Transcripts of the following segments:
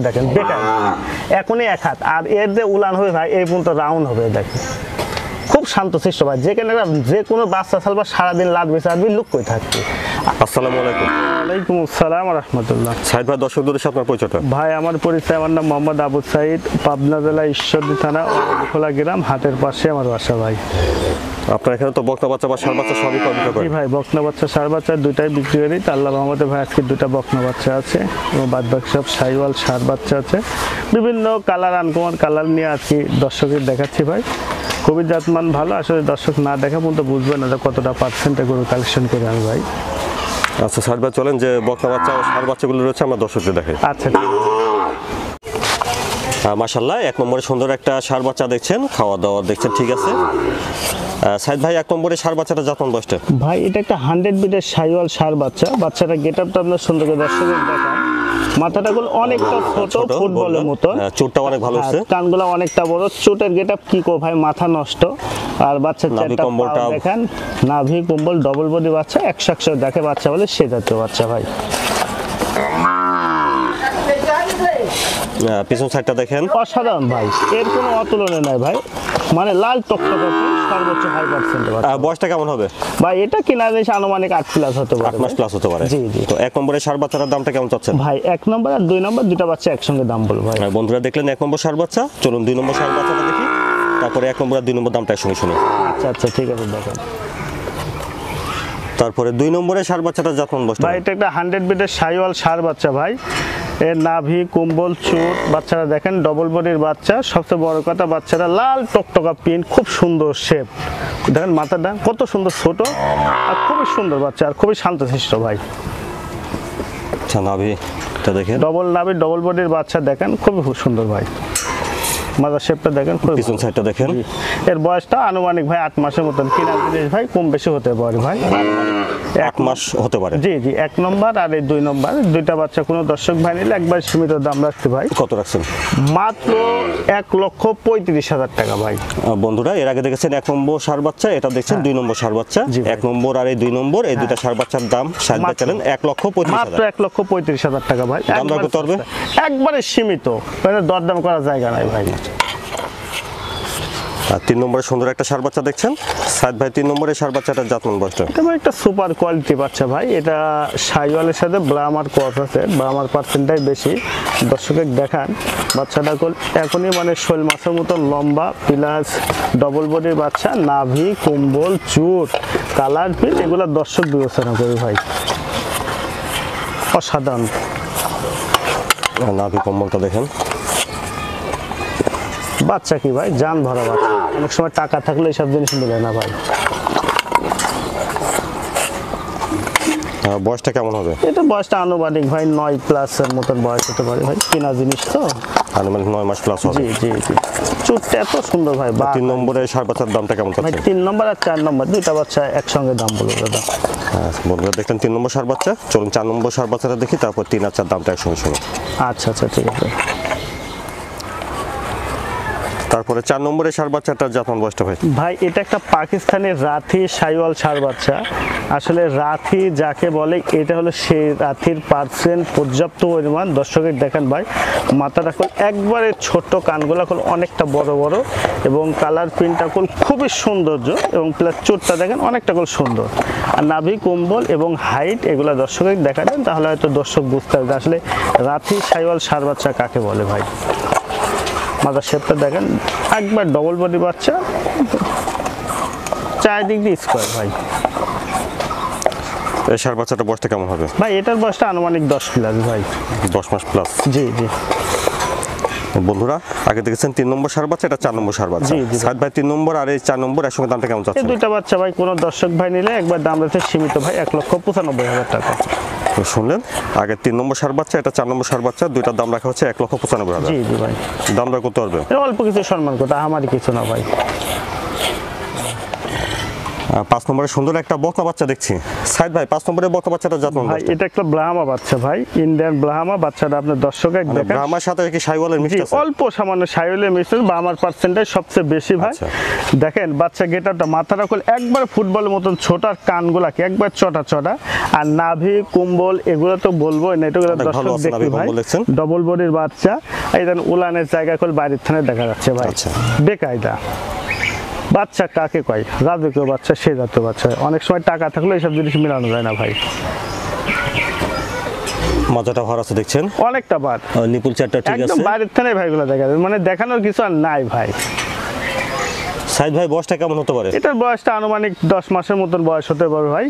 দেখেন বেকার এখনই এক হাত, আর এর যে উলান হবে ভাই এই পর্যন্ত রাউন্ড হবে দেখেন, খুব শান্তশিষ্ট ভাই, যেখানে যে কোনো বাচ্চা সালবা সারাদিন লাগবে চাবি লুক করে থাকবে। আসসালামু আলাইকুম। ওয়ালাইকুম আসসালাম ওয়া রাহমাতুল্লাহ। সাইদ ভাই, দর্শকদের সাথে আপনার পরিচয়টা। ভাই আমার পরিচয়, আমার নাম মোহাম্মদ আবু সাইদ, পাবনা জেলা ঈশ্বরদী থানা খোলা গ্রাম, হাটের পাশে আমার বাসা ভাই। আপনার এখানে তো বকনা বাচ্চা বা ষাঁড় বাচ্চা সবই বিক্রি করেন? জি ভাই, বকনা বাচ্চা ষাঁড় বাচ্চা দুইটাই বিক্রি করি। আল্লাহ রহমতে ভাই আজকে দুটা বকনা বাচ্চা আছে এবং বাদ বাকি সব সাইওয়াল ষাঁড় বাচ্চা আছে, বিভিন্ন কালার আনকমন কালার নিয়ে আজকে দর্শকের দেখাচ্ছি ভাই। খুবই জাতমান ভালো, আসলে দর্শক না দেখা পর্যন্ত বুঝবে না যে কতটা পার্সেন্টে গরু কালেকশন করে আমি ভাই। আচ্ছা সাইদ ভাই, চলেন যে বকনা বাচ্চা ও ষাঁড় বাচ্চাগুলো রয়েছে আমরা দর্শকদের দেখাই। আচ্ছা মাশাআল্লাহ, এক নম্বরে সুন্দর একটা ষাঁড় বাচ্চা দেখছেন, খাওয়া দাওয়া দেখছেন, ঠিক আছে। সাইদ ভাই, এক নম্বরে ষাঁড় বাচ্চাটা জাতমান বয়সটা? ভাই এটা একটা 100 বিটের সাইওয়াল ষাঁড় বাচ্চা। বাচ্চাটা গেট আপটা আপনার সুন্দর করে দর্শকের দেখান। মাথাটা গুলো অনেকটা ছোট, ফুটবলের মতো, চোটটা অনেক ভালো হচ্ছে, কানগুলো অনেকটা বড়, চোটের গেট আপ কি কো ভাই, মাথা নষ্ট। আর বাচ্চার চারটা পা দেখেন, নাভি কম্বল ডবল বডি বাচ্চা, 100 দেখে বাচ্চা বলে সে জাতীয় বাচ্চা ভাই। পিছন সাইডটা দেখেন, অসাধারণ ভাই, এর কোনো অতুলনীয় নাই ভাই, মানে লাল টকটকে সর্বোচ্চ 5%। বয়সটা কেমন হবে ভাই? এটা কিনা জিনিস আনুমানিক 8 প্লাস হতে পারে, 8 মাস প্লাস হতে পারে। জি জি। তো এক নম্বরে ষাঁড় বাচ্চাটার দামটা কেমন চাচ্ছেন ভাই? 1 নম্বর আর 2 নম্বর দুটো বাচ্চা একসঙ্গে দাম বলবো ভাই। বন্ধুরা দেখলেন এক নম্বর ষাঁড় বাচ্চা, চলুন 2 নম্বর ষাঁড় বাচ্চাটা দেখি, তারপরে 1 নম্বর আর 2 নম্বর দামটা একসঙ্গে শুনি। আচ্ছা ঠিক আছে দেখেন। তারপরে 2 নম্বরে ষাঁড় বাচ্চাটা জাতমান বয়সটা? ভাই এটা একটা 100 বিটের সাইওয়াল ষাঁড় বাচ্চা ভাই। এর নাভি কম্বল চুট বাচ্চারা দেখেন, ডবল বডির বাচ্চা। সবচেয়ে বড় কথা, বাচ্চারা লাল টকটকা প্রিন্ট, খুব সুন্দর শেপ দেখেন, মাথাটা কত সুন্দর ছোট আর খুবই সুন্দর বাচ্চা, আর খুবই শান্তশিষ্ট ভাই। আচ্ছা, নাভিটা দেখেন, ডবল নাভি ডবল বডির বাচ্চা দেখেন, খুবই সুন্দর ভাই। মাথার শেপটা দেখেন, পিছন সাইডটা দেখেন। এর বয়সটা আনুমানিক ভাই 8 মাসের মতন, কিনা জিনিস ভাই কম বেশি হতে পারে ভাই, 8 মাস হতে পারে। জি জি। 1 নম্বর আর এই 2 নম্বর দুইটা বাচ্চা কোনো দর্শক ভাই নিলে একবার সীমিত দাম রাখতে ভাই। কত রাখছেন? মাত্র 1,35,000 টাকা ভাই। বন্ধুরা এর আগে দেখেছেন 1 নম্বর ষাঁড় বাচ্চা, এটা দেখছেন 2 নম্বর ষাঁড় বাচ্চা। 1 নম্বর আর এই 2 নম্বর এই দুইটা ষাঁড় বাচ্চার দাম সাইদ চালেন 1,35,000, মাত্র 1,35,000 টাকা ভাই। দাম দর করতে পারবে? একবারে সীমিত, মানে দরদাম করার জায়গা নাই ভাই। আর 3 নম্বরে সুন্দর একটা ষাঁড় বাচ্চা দেখছেন সাইদ ভাই, 3 নম্বরে ষাঁড় বাচ্চাটার জাতমান বয়সটা? এটা ভাই একটা সুপার কোয়ালিটি বাচ্চা ভাই। এটা সাইওয়ালের সাথে ব্রাহ্মার ক্রস আছে, ব্রাহ্মার পার্সেন্টটাই বেশি। দর্শকের দেখান বাচ্চাটা এখনই মানে শোল মাছের মতো লম্বা, প্লাস ডবল বডির বাচ্চা, নাভি কম্বল চুট কালার পিল এগুলো দর্শক বিবেচনা করি ভাই, অসাধারণ। নাভি কম্বলটা দেখেন, বাচ্চা কি ভাই, জান ভরা বাচ্চা। অনেক সময় টাকা থাকলে এইসব জিনিস মিলে না ভাই। বয়সটা কেমন হবে? এটা বয়সটা আনুমানিক ভাই 9 প্লাসের মতন বয়স হতে পারে ভাই, কিনা জিনিস তো। আনুমানিক 9 মাস প্লাস হবে। জি জি জি। চুটটা এত সুন্দর ভাই। 3 নম্বরে ষাঁড় বাচ্চার দামটা কেমন ভাই চাচ্ছেন? 3 নম্বর আর 4 নম্বর দুইটা বাচ্চা একসঙ্গে দাম বলবো দাদা। বন্ধুরা দেখলেন 3 নম্বর ষাঁড় বাচ্চা, চলুন 4 নম্বর ষাঁড় বাচ্চাটা দেখি, তারপর 3 আর 4 দামটা একসঙ্গে শুনি। আচ্ছা ঠিক আছে। তারপরে 4 নম্বরে ষাঁড় বাচ্চাটার জাতমান বয়সটা ভাই? ভাই এটা একটা পাকিস্তানের রাথি সাইওয়াল ষাঁড় বাচ্চা। আসলে রাথি যাকে বলে এটা হলো সেই রাথির পার্সেন্ট পর্যাপ্ত পরিমাণ। দর্শকের দেখেন ভাই, মাথাটা একবারে ছোট, কানগুলা অনেকটা বড় বড় এবং কালার প্রিন্টটা খুবই সৌন্দর্য, এবং প্লাস চোটটা দেখেন অনেকটা সুন্দর। আর নাভি কম্বল এবং হাইট এগুলা দর্শকের দেখা দেন, তাহলে হয়তো দর্শক বুঝতে পারবে আসলে রাথি সাইওয়াল ষাঁড় বাচ্চা কাকে বলে ভাই। মাথার শেপটা দেখেন, একবার ডবল বডি বাচ্চা, চারিদিক দিয়ে স্কোয়ার ভাই। এই ষাঁড় বাচ্চাটার বয়সটা কেমন হবে ভাই? এটার বয়সটা আনুমানিক 10 প্লাস ভাই। 10 মাস প্লাস। জি জি। বন্ধুরা আগে দেখেছেন 3 নম্বর ষাঁড় বাচ্চা, এটা 4 নম্বর ষাঁড় বাচ্চা। সাইদ ভাই 3 নম্বর আর এই 4 নম্বর একসঙ্গে দামটা কেমন চাচ্ছেন? এই দুইটা বাচ্চা ভাই কোনো দর্শক ভাই নিলে একবার দাম রেখে সীমিত ভাই, 1,95,000 টাকা। শুনলেন, আগে 3 নম্বর ষাঁড় বাচ্চা, এটা 4 নম্বর ষাঁড় বাচ্চা, দুইটার দাম রাখা হচ্ছে 1,95,000। জি জি ভাই। দাম দর করতে পারবে? অল্প কিছু সম্মান করতে, আমারই কিছু না ভাই। 5 নম্বরে সুন্দর একটা বকনা বাচ্চা দেখছি। সাইদ ভাই 5 নম্বরে বকনা বাচ্চাটা জাতমান ভাই এটা একটা ব্রাহ্মা বাচ্চা ভাই, ইন্ডিয়ান ব্রাহ্মা বাচ্চাটা আপনার দর্শক এক দেখেন। ব্রাহ্মার সাথে কি শাইওয়ালের মিক্স আছে? অল্প সামান্য শাইওয়ালের মিক্স আছে, ব্রাহ্মার পার্সেন্টেজ সবচেয়ে বেশি ভাই। দেখেন বাচ্চা গেটআপটা, মাথাটা খুলে একবার ফুটবলের মতন ছোট, আর কানগুলা কি একবার চটা চটা, আর নাভি কুম্বল এগুলো তো বলবো না, এটা দর্শক দেখি ভাই। ডবল বডির বাচ্চা, এই দেন উলানের জায়গা করে বাইরের থানে দেখা যাচ্ছে ভাই। বেকায়দা বাচ্চা কাকে কয়, রাজকীয় বাচ্চা সে জাতীয় বাচ্চা। অনেক সময় টাকা থাকলে এইসব জিনিস মেলানো যায় না ভাই। মাজাটা ভর আছে দেখছেন, অনেকটা বার, নিপুল চারটা ঠিক আছে, একদম বাইরের থানে ভাইগুলো দেখা যায়, মানে দেখানোর কিছু আর নাই ভাই। সাইদ ভাই বয়সটা কেমন হতে পারে? এটার বয়সটা আনুমানিক 10 মাসের মতন বয়স হতে পারে ভাই।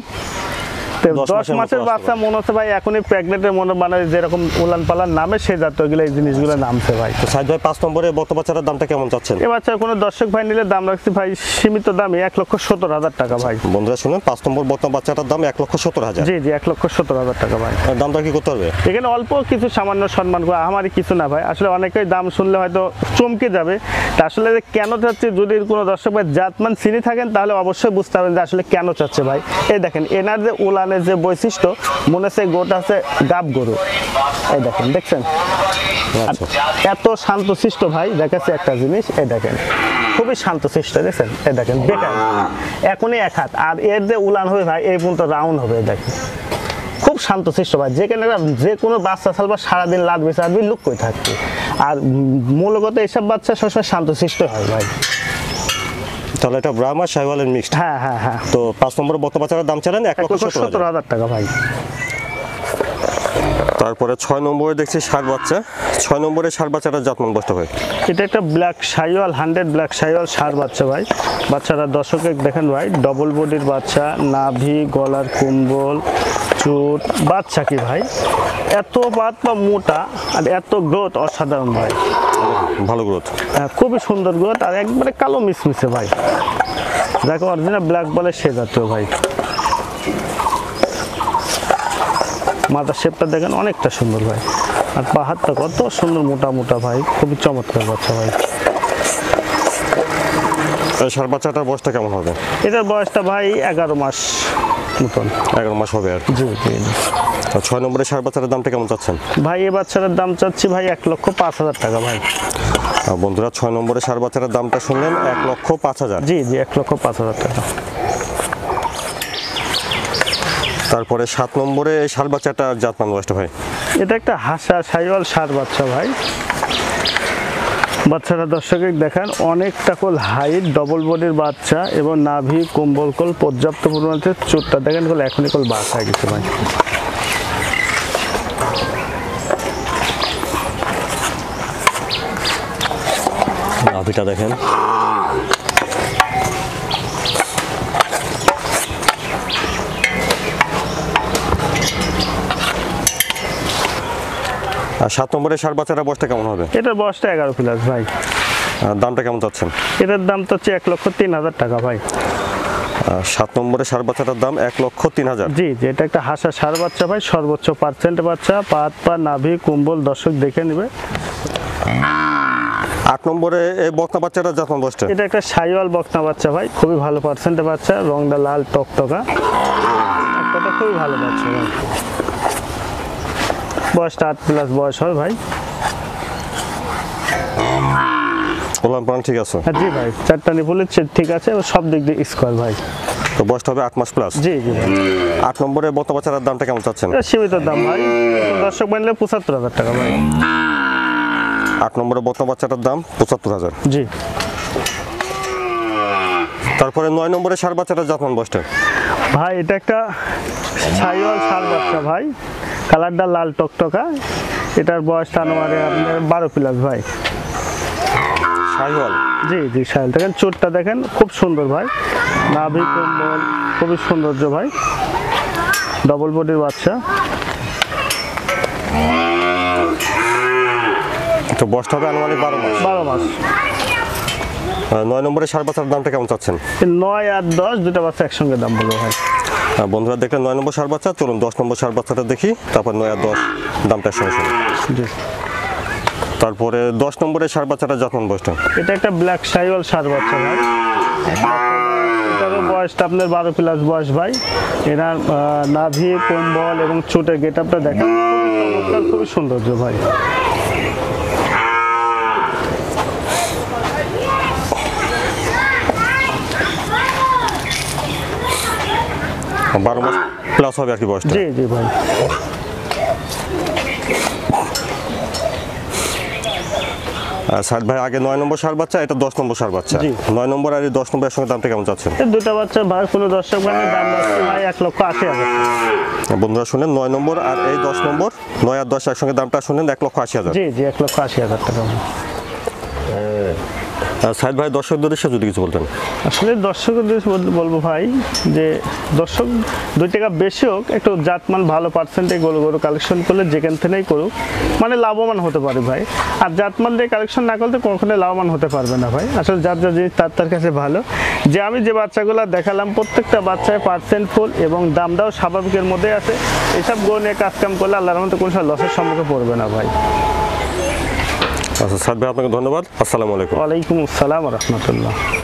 10 মাসের বাচ্চা মনে হচ্ছে ভাই, এখনই প্রেগনেন্টের মনে মানে যেরকম উলান পালান নামে সেই জাতীয় এই জিনিসগুলো নামছে ভাই। তো সাইদ ভাই 5 নম্বরে বকনা বাচ্চাটার দামটা কেমন চাচ্ছেন? এই বাচ্চার কোনো দর্শক ভাই নিলে দাম রাখছি ভাই সীমিত দামে 1,70,000 টাকা ভাই। বন্ধুরা শুনুন, 5 নম্বর বকনা বাচ্চাটার দাম 1,70,000। জি জি 1,70,000 টাকা ভাই। দামটা কি করতে হবে? এখানে অল্প কিছু সামান্য সম্মান করা, আমারই কিছু না ভাই। আসলে অনেকেই দাম শুনলে হয়তো চমকে যাবে, তা আসলে কেন চাচ্ছে, যদি কোনো দর্শক ভাই জাতমান চিনি থাকেন তাহলে অবশ্যই বুঝতে পারবেন যে আসলে কেন চাচ্ছে ভাই। এই দেখেন এনার যে উলানের যে বৈশিষ্ট্য, মনে হচ্ছে গোটা আছে গাব গরু। এই দেখেন, দেখছেন এত শান্তশিষ্ট ভাই। দেখাচ্ছে একটা জিনিস, এই দেখেন খুবই শান্তশিষ্ট, দেখছেন। এই দেখেন বেকার, এখনই এক হাত, আর এর যে উলান হবে ভাই এই পর্যন্ত রাউন্ড হবে। দেখেন খুব শান্তশিষ্ট ভাই, যেখানে যে কোনো বাচ্চা ছাড়বা সারাদিন লাদবে চাদবি লুক করে থাকবে। আর মূলত এইসব বাচ্চা সবসময় শান্তশিষ্ট হয় ভাই। তাহলে এটা ব্রাহ্মা শাইওয়ালের মিক্সড। হ্যাঁ হ্যাঁ হ্যাঁ। তো 5 নম্বর বকনা বাচ্চাটার দাম চালেন 1,70,000 টাকা ভাই। তারপরে 6 নম্বরে দেখছি ষাঁড় বাচ্চা। 6 নম্বরে ষাঁড় বাচ্চাটার জাতমান বয়সটা ভাই? এটা একটা ব্ল্যাক শাইওয়াল, 100 ব্ল্যাক শাইওয়াল ষাঁড় বাচ্চা ভাই। বাচ্চাটা দর্শকে দেখেন ভাই, ডবল বডির বাচ্চা, নাভি গলার কুম্বল চুট, বাচ্চা কি ভাই এত বাত বা মোটা, আর এত গ্রোথ অসাধারণ ভাই, ভালো গ্রোথ, খুবই সুন্দর গ্রোথ, আর একবারে কালো মিশমিশে ভাই, যাকে অরিজিনাল ব্ল্যাক বলে সে জাতীয় ভাই। মাথার শেপটা দেখেন অনেকটা সুন্দর ভাই, আর পাহাড়টা কত সুন্দর মোটা মোটা ভাই, খুবই চমৎকার বাচ্চা ভাই। ষাঁড় বাচ্চাটার বয়সটা কেমন হবে? এটার বয়সটা ভাই 11 মাস মতন। 11 মাস হবে আর জি জি। 6 নম্বরে ষাঁড় বাচ্চাটার দামটা কেমন চাচ্ছেন? ভাই এই বাচ্চাটার দাম চাচ্ছি ভাই 1,05,000 টাকা ভাই। বন্ধুরা 6 নম্বরে ষাঁড় বাচ্চাটার দামটা শুনলেন, 1,05,000। জি জি 1,05,000 টাকা। তারপরে 7 নম্বরে এই ষাঁড় বাচ্চাটার জাতমান বয়সটা ভাই? এটা একটা হাসা শাইওয়াল ষাঁড় বাচ্চা ভাই। বাচ্চারা দর্শকে দেখেন অনেকটা কোল হাইট, ডবল বডির বাচ্চা, এবং নাভি কম্বল কোল পর্যাপ্ত পরিমাণে, চোটটা দেখেন কোল এখনই কোল বাস হয়ে গেছে ভাই। নাভিটা দেখেন, আর 7 নম্বরে ষাঁড় বাচ্চাটার বয়সটা কেমন হবে? এটার বয়সটা 11 প্লাস ভাই। দামটা কেমন চাচ্ছেন? এটার দাম তো হচ্ছে 1,03,000 টাকা ভাই। 7 নম্বরে ষাঁড় বাচ্চাটার দাম 1,03,000। জি জি এটা একটা হাসা ষাঁড় বাচ্চা ভাই, সর্বোচ্চ পার্সেন্ট বাচ্চা, পা নাভি কুম্বল দর্শক দেখে নেবে। 8 নম্বরে এই বকনা বাচ্চাটার জাতমান বয়সটা? এটা একটা শাইওয়াল বকনা বাচ্চা ভাই, খুবই ভালো পার্সেন্টের বাচ্চা, রংটা লাল টকটকা, একটা খুবই ভালো বাচ্চা ভাই। বয়সটা 8 প্লাস বয়স হয় ভাই। ওলান পালান ঠিক আছে? জি ভাই, চারটা নিপুলের ঠিক আছে, সব দিক দিয়ে স্কোয়ার ভাই। তো বয়সটা হবে 8 মাস প্লাস? জি জি ভাই। 8 নম্বরে বকনা বাচ্চাটার দামটা কেমন চাচ্ছেন? সীমিত দাম ভাই, দর্শক বানলে 75,000 টাকা ভাই। 8 নম্বরে বকনা বাচ্চাটার দাম 75,000। জি। তারপরে 9 নম্বরে ষাঁড় বাচ্চাটার জাতমান বয়সটা? ভাই এটা একটা শাইওয়াল ষাঁড় বাচ্চা ভাই, কালারটা লাল টকটকা, এটার বয়সটা আনুমানিক আপনার 12 প্লাস ভাই। শাইওয়াল? জি জি শাইওয়াল, দেখেন চোটটা দেখেন খুব সুন্দর ভাই, নাভি কম্বল খুবই সৌন্দর্য ভাই, ডবল বডির বাচ্চা। তো বয়সটা হবে আনুমানিক 12 মাস। 12 মাস। 9 নম্বরে ষাঁড় বাচ্চার দামটা কেমন চাচ্ছেন? 9 আর 10 দুটা বাচ্চা একসঙ্গে দাম বলবো ভাই। বন্ধুরা দেখলেন 9 নম্বর ষাঁড় বাচ্চা, চলুন 10 নম্বর ষাঁড় বাচ্চাটা দেখি, তারপর 9 আর 10 দামটা একসঙ্গে শুনি। জি। তারপরে 10 নম্বরে ষাঁড় বাচ্চাটার জাতমান বয়সটা? এটা একটা ব্ল্যাক শাইওয়াল ষাঁড় বাচ্চা ভাই, এটারও বয়স বয়সটা আপনার 12+ বয়স ভাই। এনার নাভি, কম্বল এবং চোটের গেটআপটা দেখেন, খুবই সৌন্দর্য ভাই। 12 মাস প্লাস হবে আর কি বয়সটা। জি জি ভাই। সাদ ভাই আগে 9 নম্বর ষাঁড় বাচ্চা, এটা 10 নম্বর ষাঁড় বাচ্চা। জি। 9 নম্বর আর এই 10 নম্বরের সঙ্গে দামটা কেমন চাচ্ছেন? এই দুটো বাচ্চা ভাই কোনো দর্শক ভাই দাম রাখছে ভাই 1,80,000 টাকা। বন্ধুরা শুনেন, 9 নম্বর আর এই 10 নম্বর, 9 আর 10 একসঙ্গে দামটা শুনেন 1,80,000। জি জি 1,80,000 টাকা। সাইদ ভাই দর্শকদের উদ্দেশ্যে যদি কিছু বলতেন। আসলে দর্শকদের বলবো ভাই যে দর্শক 2 টাকা বেশি হোক, একটু জাতমান ভালো পার্সেন্টে গরু কালেকশন করলে যেখান থেকেই করুক মানে লাভবান হতে পারে ভাই। আর জাতমান দিয়ে কালেকশন না করলে কখনোই লাভবান হতে পারবে না ভাই। আসলে যার যা জিনিস তার কাছে ভালো। যে আমি যে বাচ্চাগুলো দেখালাম প্রত্যেকটা বাচ্চায় পার্সেন্ট ফুল এবং দামটাও স্বাভাবিকের মধ্যে আছে। এসব গরু নিয়ে কাজকাম করলে আল্লাহর রহমতে কোনো সময় লসের সম্মুখে পড়বে না ভাই। আচ্ছা সাদ ভাই আপনাকে ধন্যবাদ। আসসালামু আলাইকুম। ওয়ালাইকুম আসসালাম ওয়া রাহমাতুল্লাহ।